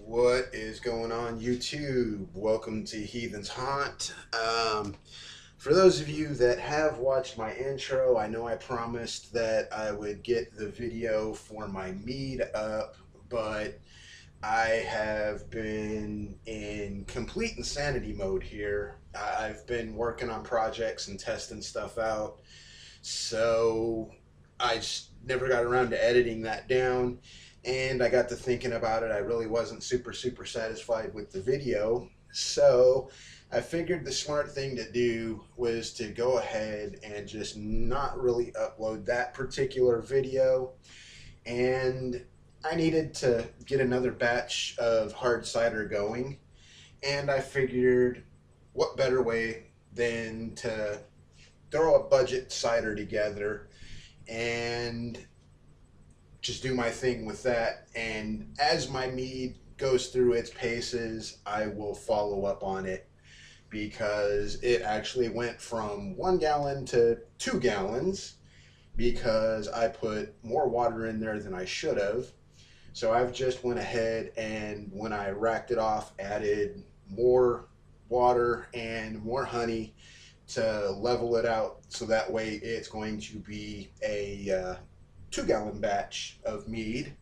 What is going on, YouTube? Welcome to Heathens Haunt. For those of you that have watched my intro, I know I promised that I would get the video for my mead up, but I have been in complete insanity mode here. I've been working on projects and testing stuff out, so I just never got around to editing that down. And I got to thinking about it. I really wasn't super satisfied with the video. So I figured the smart thing to do was to go ahead and just not really upload that particular video. And I needed to get another batch of hard cider going. And I figured what better way than to throw a budget cider together and just do my thing with that. And as my mead goes through its paces, I will follow up on it, because it actually went from 1 gallon to 2 gallons because I put more water in there than I should have. So I've just went ahead and when I racked it off, added more water and more honey to level it out, so that way it's going to be a 2 gallon batch of mead.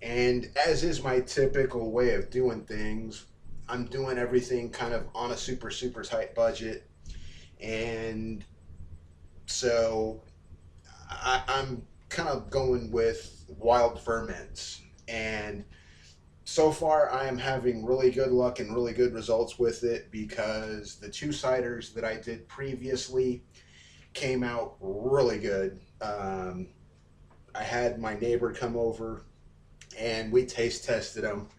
And as is my typical way of doing things, I'm doing everything kind of on a super tight budget. And so I'm kind of going with wild ferments. And so far I am having really good luck and really good results with it, because the two ciders that I did previously came out really good. I had my neighbor come over and we taste tested them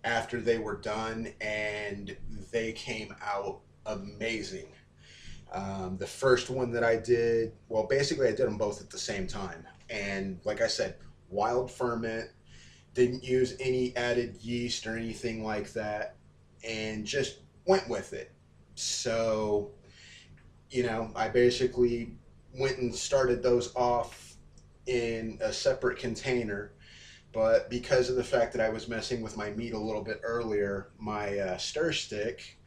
after they were done, and they came out amazing. The first one that I did, well, basically I did them both at the same time. And like I said, wild ferment, didn't use any added yeast or anything like that, and just went with it. So, I basically went and started those off in a separate container. But because of the fact that I was messing with my meat a little bit earlier, my stir stick,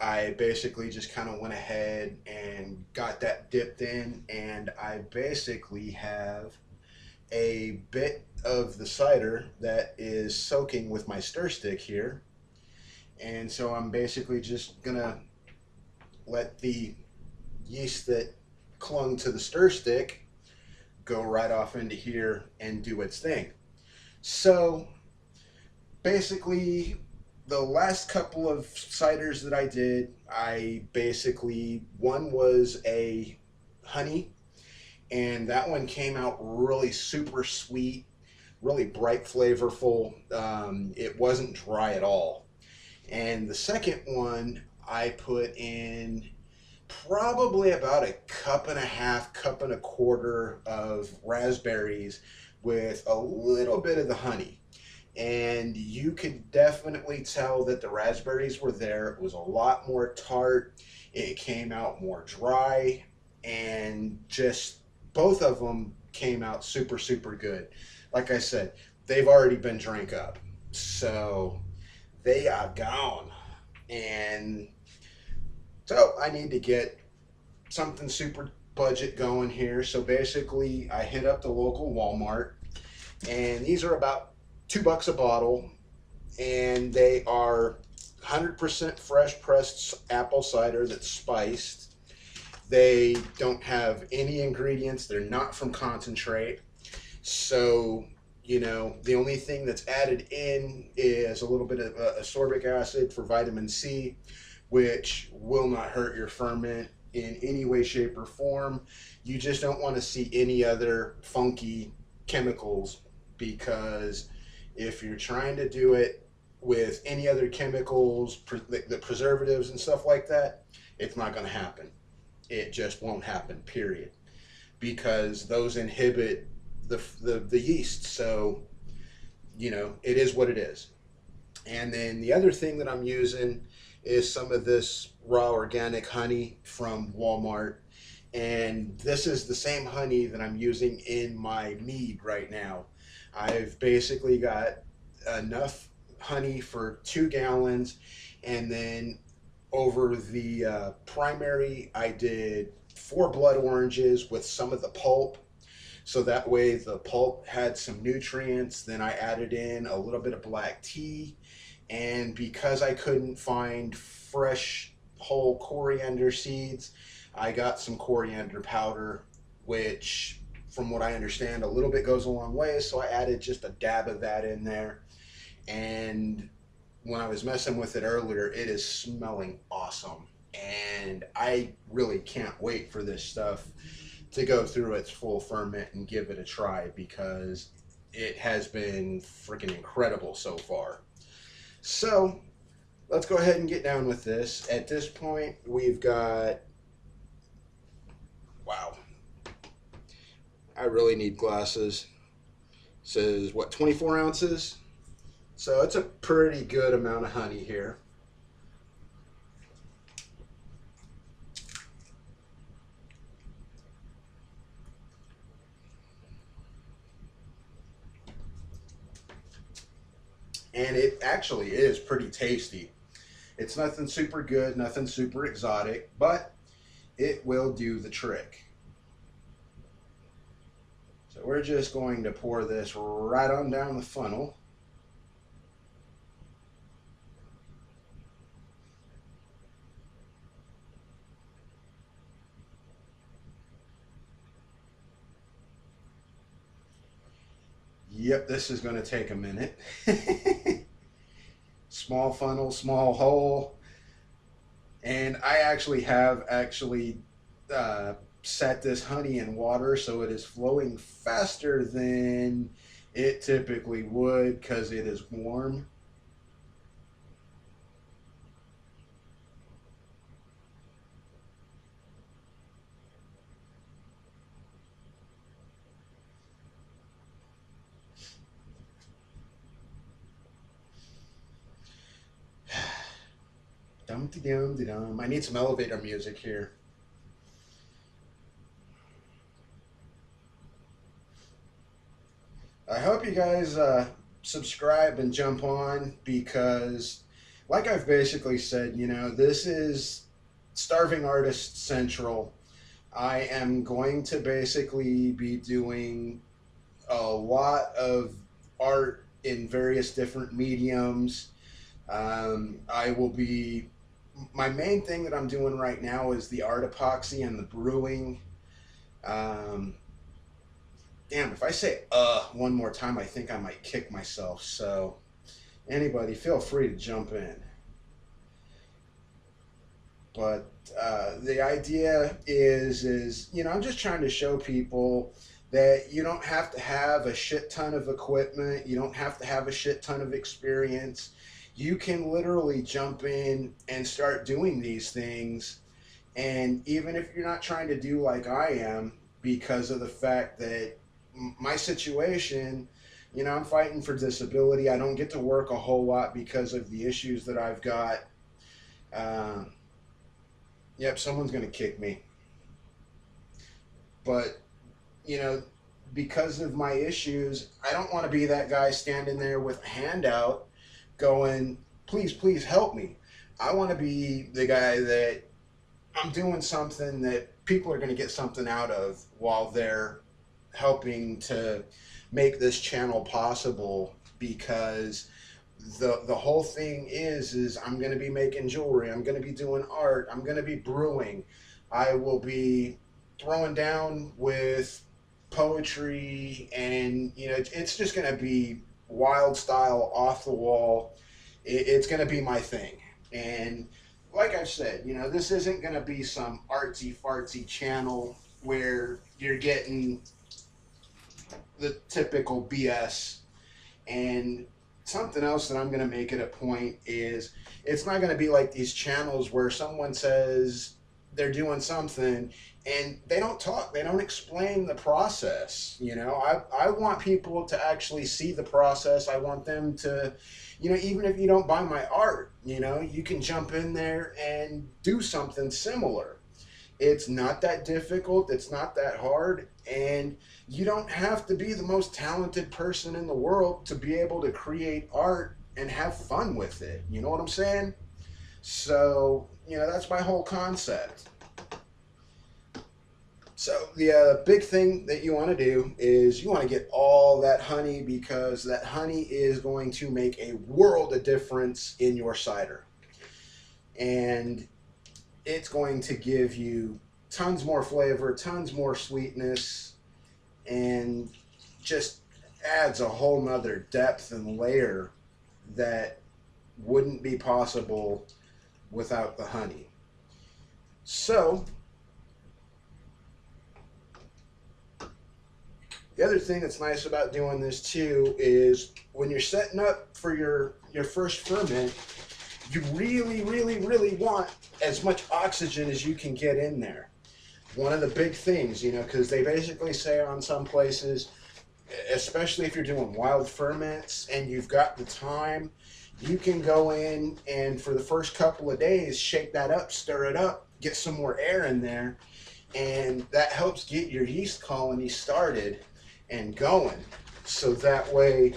I basically just kind of went ahead and got that dipped in, and I basically have a bit of the cider that is soaking with my stir stick here. And so I'm basically just gonna let the yeast that clung to the stir stick go right off into here and do its thing. So basically, the last couple of ciders that I did, one was a honey, and that one came out really super sweet, really bright, flavorful. It wasn't dry at all. And the second one, I put in probably about a cup and a half, cup and a quarter of raspberries with a little bit of the honey. And you could definitely tell that the raspberries were there. It was a lot more tart. It came out more dry, and just both of them came out super good. Like I said, they've already been drank up, so they are gone. And so I need to get something super budget going here. So basically I hit up the local Walmart, and these are about $2 a bottle, and they are 100% fresh pressed apple cider that's spiced. They don't have any ingredients. They're not from concentrate. So, the only thing that's added in is a little bit of ascorbic acid for vitamin C, which will not hurt your ferment in any way, shape, or form. You just don't want to see any other funky chemicals, because if you're trying to do it with any other chemicals, the preservatives and stuff like that, it's not going to happen. It just won't happen, period, because those inhibit the yeast. So, it is what it is. And then the other thing that I'm using is some of this raw organic honey from Walmart. And this is the same honey that I'm using in my mead right now. I've basically got enough honey for 2 gallons, and then over the primary, I did 4 blood oranges with some of the pulp. So that way the pulp had some nutrients. Then I added in a little bit of black tea. And because I couldn't find fresh whole coriander seeds, I got some coriander powder, which from what I understand, a little bit goes a long way. So I added just a dab of that in there. And when I was messing with it earlier, it is smelling awesome. And I really can't wait for this stuff to go through its full ferment and give it a try, because it has been freaking incredible so far. So let's go ahead and get down with this. At this point, we've got, wow, I really need glasses. It says what, 24 ounces? So it's a pretty good amount of honey here. And it actually is pretty tasty. It's nothing super good, nothing super exotic, but it will do the trick. So we're just going to pour this right on down the funnel. Yep, this is going to take a minute. Small funnel, small hole. And I actually have set this honey in water, so it is flowing faster than it typically would because it is warm. Dum de dum de dum. I need some elevator music here. I hope you guys subscribe and jump on, because, like I've basically said, you know, this is Starving Artist Central. I am going to basically be doing a lot of art in various different mediums. I will be, my main thing that I'm doing right now is the art epoxy and the brewing. Damn, if I say one more time, I think I might kick myself. So anybody, feel free to jump in. But the idea is, you know, I'm just trying to show people that you don't have to have a shit ton of equipment. You don't have to have a shit ton of experience. You can literally jump in and start doing these things. And even if you're not trying to do like I am, because of the fact that my situation, you know, I'm fighting for disability. I don't get to work a whole lot because of the issues that I've got. Yep, someone's going to kick me. But, you know, because of my issues, I don't want to be that guy standing there with a handout going, please, please help me. I want to be the guy that I'm doing something that people are going to get something out of while they're helping to make this channel possible, because the whole thing is I'm going to be making jewelry, I'm going to be doing art, I'm going to be brewing, I will be throwing down with poetry, and you know, it's just going to be wild style, off the wall. It's going to be my thing. And like I've said, you know, this isn't going to be some artsy fartsy channel where you're getting the typical BS. And something else that I'm going to make it a point is, it's not going to be like these channels where someone says they're doing something and they don't talk, they don't explain the process. You know, I want people to actually see the process. I want them to, you know, even if you don't buy my art, you know, you can jump in there and do something similar. It's not that difficult, it's not that hard, and you don't have to be the most talented person in the world to be able to create art and have fun with it. You know what I'm saying? So, that's my whole concept. So the big thing that you want to do is you want to get all that honey, because that honey is going to make a world of difference in your cider. And it's going to give you tons more flavor, tons more sweetness, and just adds a whole nother depth and layer that wouldn't be possible without the honey. So the other thing that's nice about doing this too is when you're setting up for your first ferment, you really, really, really want as much oxygen as you can get in there. One of the big things, because they basically say on some places, especially if you're doing wild ferments and you've got the time, you can go in and for the first couple of days, shake that up, stir it up, get some more air in there, and that helps get your yeast colony started and going. So that way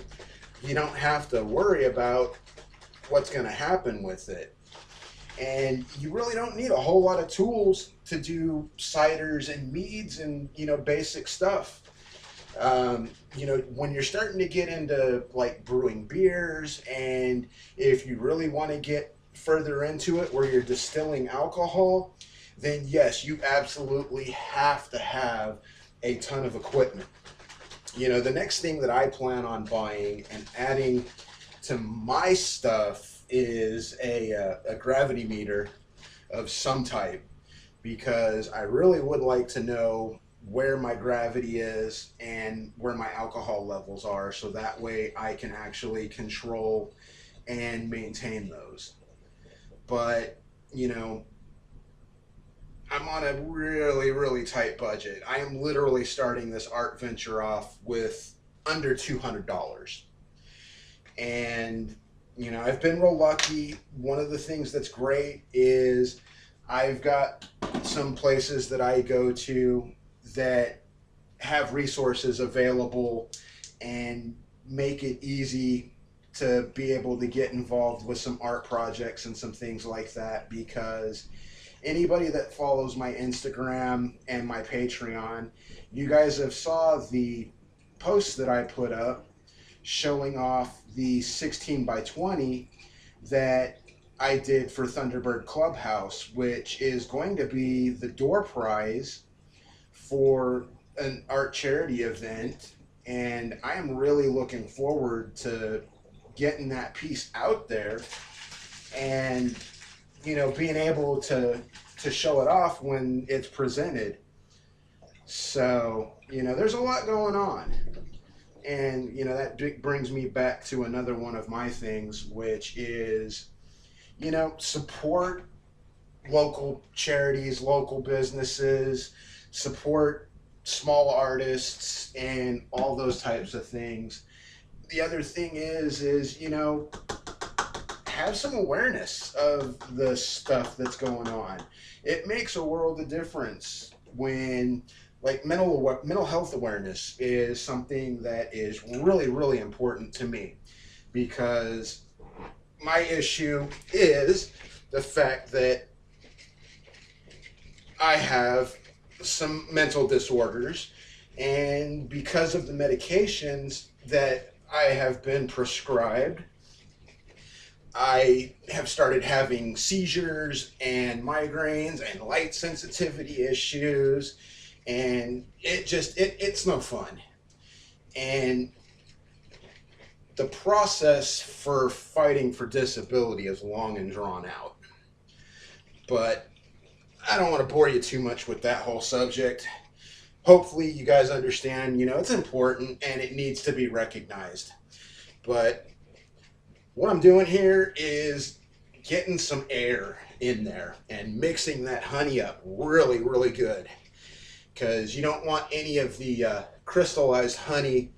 you don't have to worry about what's going to happen with it. And you really don't need a whole lot of tools to do ciders and meads and basic stuff. When you're starting to get into like brewing beers, and if you really want to get further into it where you're distilling alcohol, then yes, you absolutely have to have a ton of equipment. The next thing that I plan on buying and adding to my stuff is a gravity meter of some type, because I really would like to know where my gravity is and where my alcohol levels are, so that way I can actually control and maintain those. But I'm on a really, really tight budget. I am literally starting this art venture off with under $200. And I've been real lucky. One of the things that's great is I've got some places that I go to that have resources available and make it easy to be able to get involved with some art projects and some things like that, because anybody that follows my Instagram and my Patreon, you guys have saw the posts that I put up showing off the 16 by 20 that I did for Thunderbird Clubhouse, which is going to be the door prize for an art charity event. And I am really looking forward to getting that piece out there and being able to show it off when it's presented. So there's a lot going on. And that brings me back to another one of my things, which is support local charities, local businesses, support small artists, and all those types of things. The other thing is have some awareness of the stuff that's going on. It makes a world of difference when, like, mental health awareness is something that is really, really important to me, because my issue is the fact that I have some mental disorders, and because of the medications that I have been prescribed, I have started having seizures and migraines and light sensitivity issues, and it's no fun. And the process for fighting for disability is long and drawn out. But I don't want to bore you too much with that whole subject. Hopefully you guys understand, it's important and it needs to be recognized. But what I'm doing here is getting some air in there and mixing that honey up really, really good, because you don't want any of the crystallized honey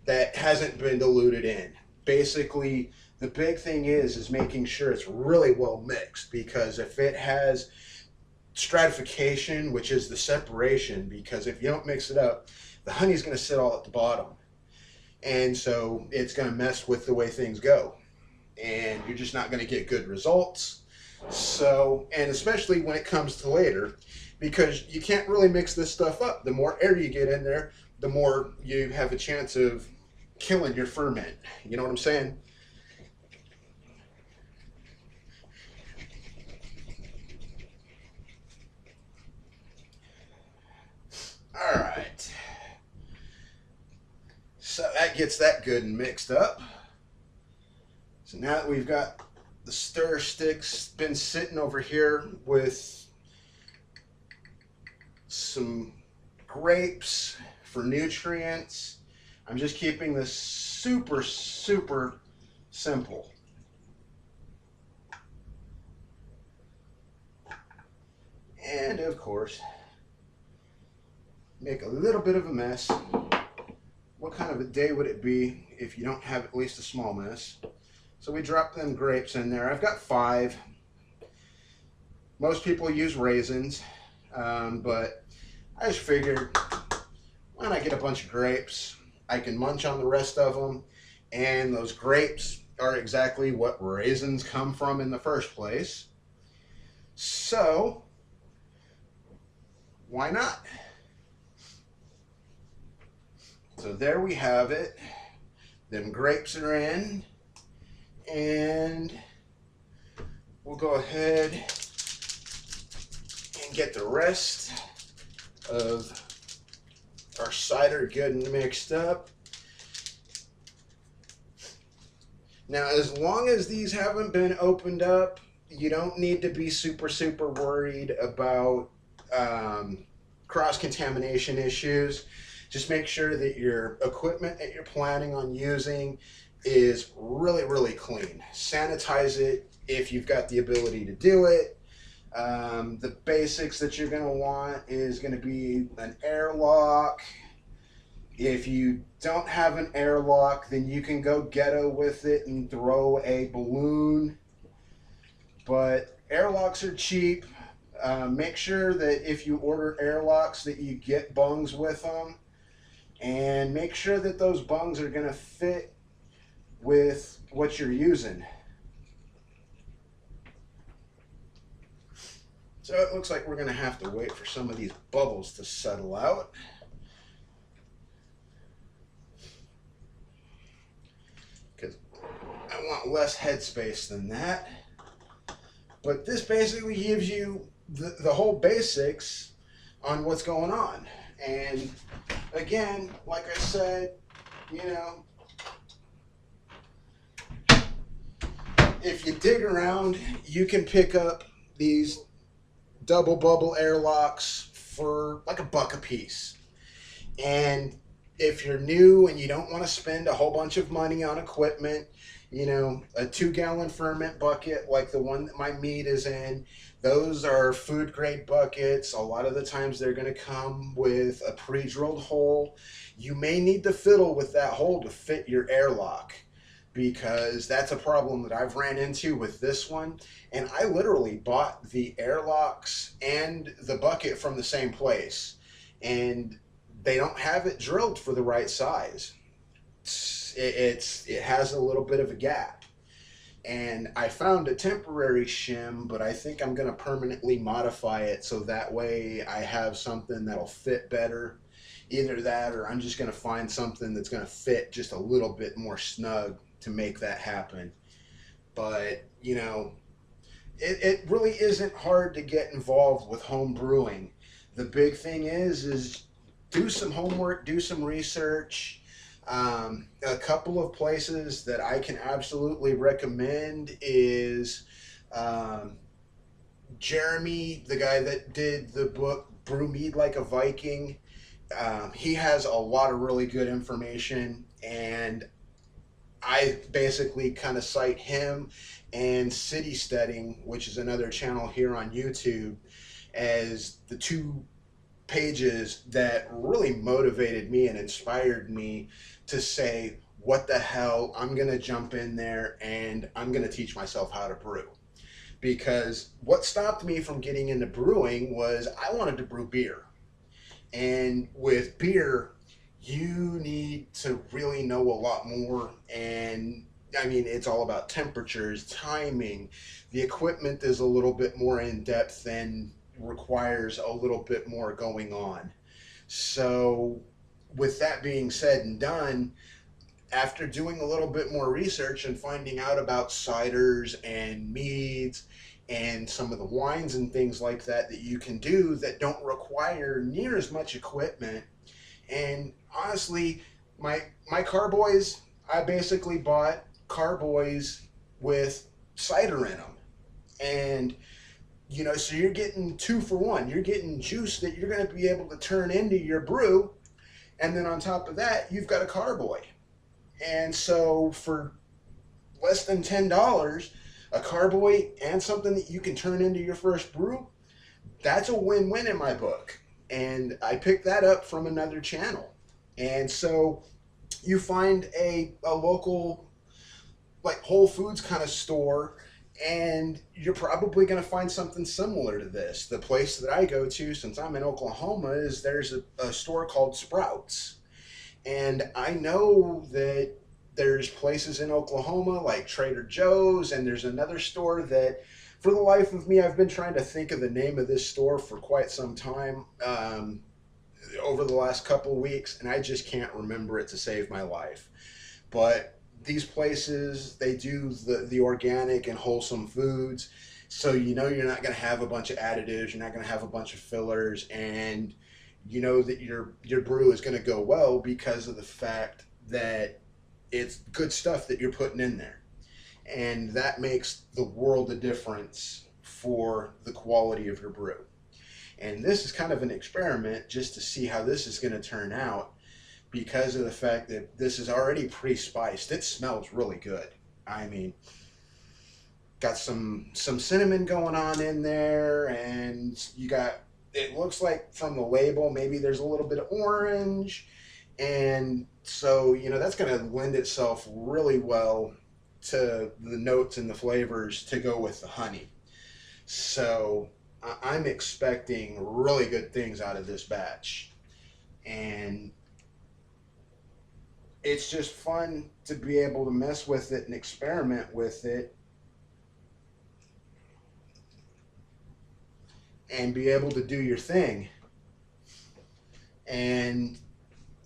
that hasn't been diluted in. Basically, the big thing is making sure it's really well mixed, because if it has stratification, which is the separation, because if you don't mix it up, the honey's going to sit all at the bottom, and so it's going to mess with the way things go. and you're just not going to get good results. So, and especially when it comes to later, because you can't really mix this stuff up. The more air you get in there, the more you have a chance of killing your ferment. You know what I'm saying? All right. So that gets that good and mixed up. So now that we've got the stir sticks been sitting over here with some grapes for nutrients, I'm just keeping this super, super simple. And of course, make a little bit of a mess. What kind of a day would it be if you don't have at least a small mess? So we drop them grapes in there. I've got 5. Most people use raisins, but I just figured, why not get a bunch of grapes? I can munch on the rest of them, and those grapes are exactly what raisins come from in the first place. So, why not? So there we have it. Them grapes are in, and we'll go ahead and get the rest of our cider good and mixed up. Now, as long as these haven't been opened up, you don't need to be super, super worried about cross-contamination issues. Just make sure that your equipment that you're planning on using is really, really clean. Sanitize it if you've got the ability to do it. The basics that you're going to want is going to be an airlock. If you don't have an airlock, then you can go ghetto with it and throw a balloon. But airlocks are cheap. Make sure that if you order airlocks that you get bungs with them. And make sure that those bungs are going to fit with what you're using. So it looks like we're going to have to wait for some of these bubbles to settle out. Because I want less headspace than that. But this basically gives you the whole basics on what's going on. And again, like I said, you know, if you dig around, you can pick up these double bubble airlocks for like $1 a piece. And if you're new and you don't want to spend a whole bunch of money on equipment, you know, a 2-gallon ferment bucket like the one that my meat is in, those are food grade buckets. A lot of the times they're going to come with a pre-drilled hole. You may need to fiddle with that hole to fit your airlock, because that's a problem that I've ran into with this one. And I literally bought the airlocks and the bucket from the same place, and they don't have it drilled for the right size. It has a little bit of a gap. And I found a temporary shim, but I think I'm going to permanently modify it so that way I have something that'll fit better. Either that, or I'm just going to find something that's going to fit just a little bit more snug to make that happen. But, you know, it really isn't hard to get involved with home brewing. The big thing is do some homework, do some research. A couple of places that I can absolutely recommend is Jeremy, the guy that did the book Brew Mead Like a Viking. He has a lot of really good information, and I basically kind of cite him and City Steading, which is another channel here on YouTube, as the 2 pages that really motivated me and inspired me to say, what the hell, I'm going to jump in there and I'm going to teach myself how to brew. Because what stopped me from getting into brewing was I wanted to brew beer. And with beer, you need to really know a lot more, and I mean, it's all about temperatures, timing. The equipment is a little bit more in depth and requires a little bit more going on. So, with that being said and done, after doing a little bit more research and finding out about ciders and meads and some of the wines and things like that that you can do that don't require near as much equipment, and honestly, my carboys, I basically bought carboys with cider in them. And so you're getting two for one. You're getting juice that you're going to be able to turn into your brew, and then on top of that, you've got a carboy. And so for less than $10, a carboy and something that you can turn into your first brew, that's a win-win in my book. And I picked that up from another channel. And so you find a local, like, Whole Foods kind of store, and you're probably going to find something similar to this. The place that I go to, since I'm in Oklahoma, is there's a store called Sprouts. And I know that there's places in Oklahoma like Trader Joe's, and there's another store that, for the life of me, I've been trying to think of the name of this store for quite some time over the last couple of weeks, and I just can't remember it to save my life. But these places, they do the organic and wholesome foods, so you're not going to have a bunch of additives, you're not going to have a bunch of fillers, and you know that your brew is going to go well because of the fact that it's good stuff that you're putting in there. And that makes the world of difference for the quality of your brew. And this is kind of an experiment just to see how this is going to turn out, because of the fact that this is already pre-spiced. It smells really good. I mean, got some cinnamon going on in there, and you got, it looks like from the label, maybe there's a little bit of orange. And so, that's going to lend itself really well to the notes and the flavors to go with the honey. So I'm expecting really good things out of this batch. And it's just fun to be able to mess with it and experiment with it and be able to do your thing. And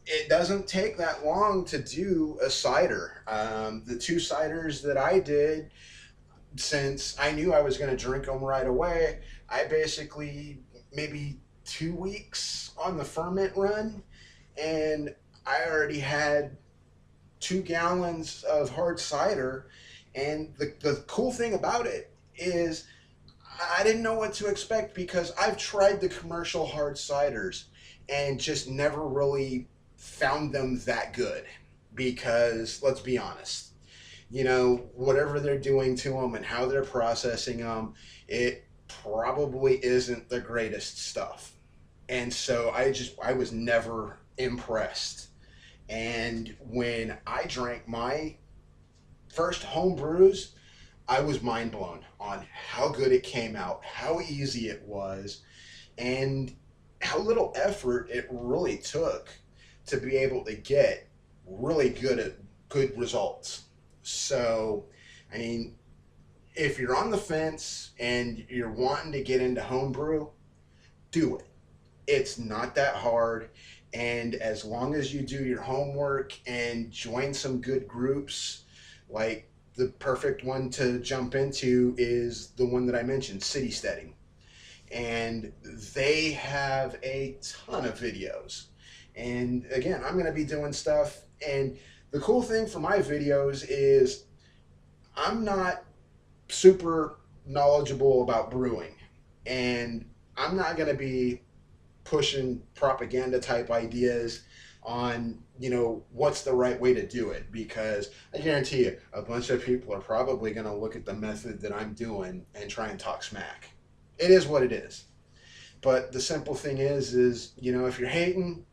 it doesn't take that long to do a cider. The two ciders that I did, since I knew I was going to drink them right away, I basically, maybe 2 weeks on the ferment run, and I already had 2 gallons of hard cider. And the cool thing about it is I didn't know what to expect, because I've tried the commercial hard ciders and just never really found them that good. Because let's be honest, whatever they're doing to them and how they're processing them, it probably isn't the greatest stuff. And so I was never impressed. And when I drank my first home brews, I was mind blown on how good it came out, how easy it was, and how little effort it really took to be able to get really good results. So, I mean, if you're on the fence and you're wanting to get into homebrew, do it. It's not that hard. And as long as you do your homework and join some good groups, like the perfect one to jump into is the one that I mentioned, City Steading. And they have a ton of videos. And again, I'm going to be doing stuff. And the cool thing for my videos is I'm not super knowledgeable about brewing. And I'm not going to be pushing propaganda type ideas on, what's the right way to do it. Because I guarantee you, a bunch of people are probably going to look at the method that I'm doing and try and talk smack. It is what it is. But the simple thing is, if you're hating,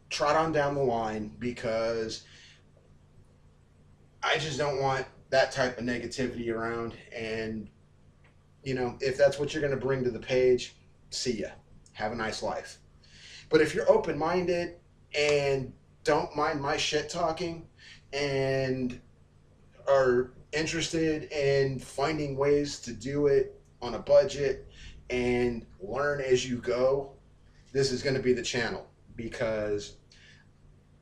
trot on down the line, because I just don't want that type of negativity around. And, if that's what you're going to bring to the page, see ya. Have a nice life. But if you're open-minded and don't mind my shit talking and are interested in finding ways to do it on a budget and learn as you go, this is going to be the channel, because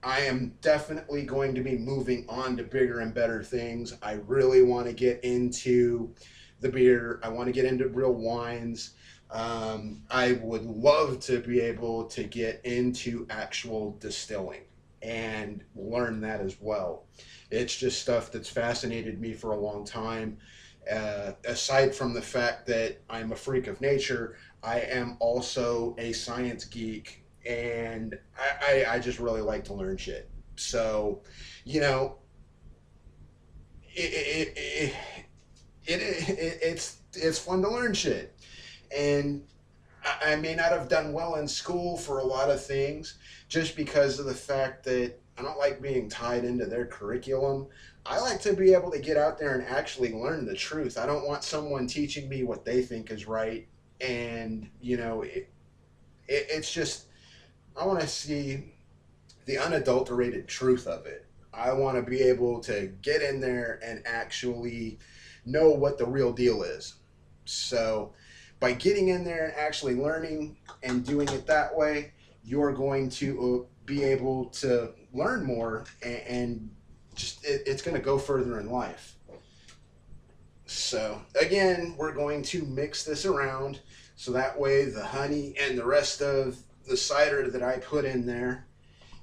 I am definitely going to be moving on to bigger and better things. I really want to get into the beer. I want to get into real wines. I would love to be able to get into actual distilling and learn that as well. It's just stuff that's fascinated me for a long time. Aside from the fact that I'm a freak of nature, I am also a science geek, and I just really like to learn shit. So, you know, it, it, it's fun to learn shit. And I may not have done well in school for a lot of things just because of the fact that I don't like being tied into their curriculum. I like to be able to get out there and actually learn the truth. I don't want someone teaching me what they think is right. And, you know, it's just, I want to see the unadulterated truth of it. I want to be able to get in there and actually know what the real deal is. So by getting in there and actually learning and doing it that way, you're going to be able to learn more, and just it's going to go further in life. So again, we're going to mix this around so that way the honey and the rest of the cider that I put in there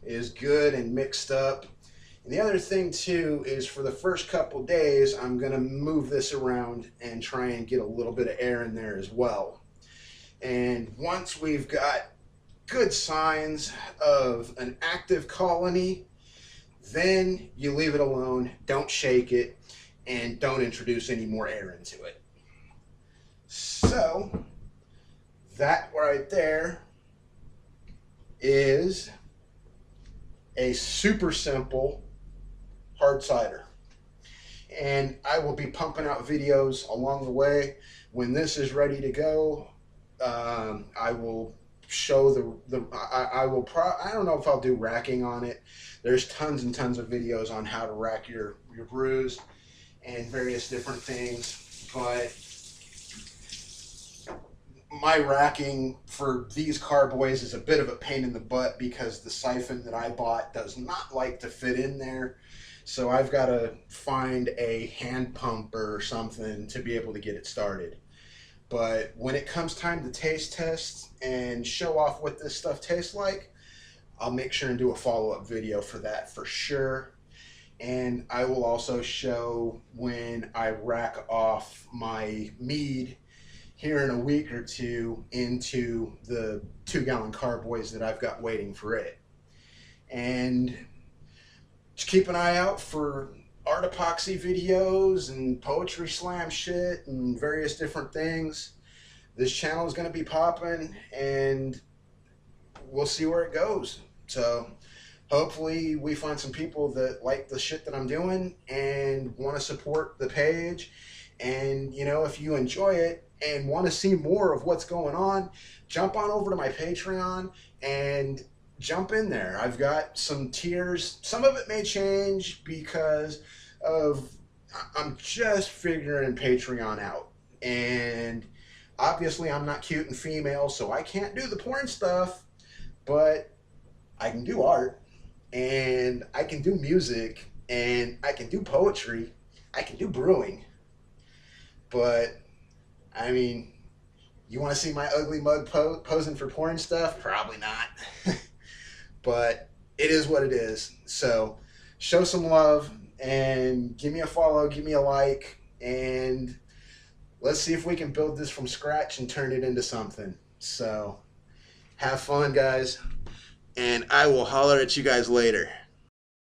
is good and mixed up. And the other thing too is, for the first couple days, I'm going to move this around and try and get a little bit of air in there as well. And once we've got good signs of an active colony, then you leave it alone, don't shake it, and don't introduce any more air into it. So that right there is a super simple hard cider. And I will be pumping out videos along the way. When this is ready to go, I will show I don't know if I'll do racking on it. There's tons and tons of videos on how to rack your brews and various different things, but my racking for these carboys is a bit of a pain in the butt because the siphon that I bought does not like to fit in there. So I've got to find a hand pump or something to be able to get it started. But when it comes time to taste test and show off what this stuff tastes like, I'll make sure and do a follow-up video for that for sure. And I will also show when I rack off my mead here in a week or two into the 2-gallon carboys that I've got waiting for it. And just keep an eye out for art epoxy videos and poetry slam shit and various different things. This channel is going to be popping, and we'll see where it goes. So hopefully we find some people that like the shit that I'm doing and want to support the page. And, you know, if you enjoy it and want to see more of what's going on, jump on over to my Patreon and jump in there. I've got some tiers. Some of it may change because of I'm just figuring Patreon out. And obviously I'm not cute and female, so I can't do the porn stuff, but I can do art, and I can do music, and I can do poetry, I can do brewing. But I mean, you want to see my ugly mug posing for porn stuff? Probably not. But it is what it is. So show some love and give me a follow, give me a like, and let's see if we can build this from scratch and turn it into something. So have fun, guys, and I will holler at you guys later.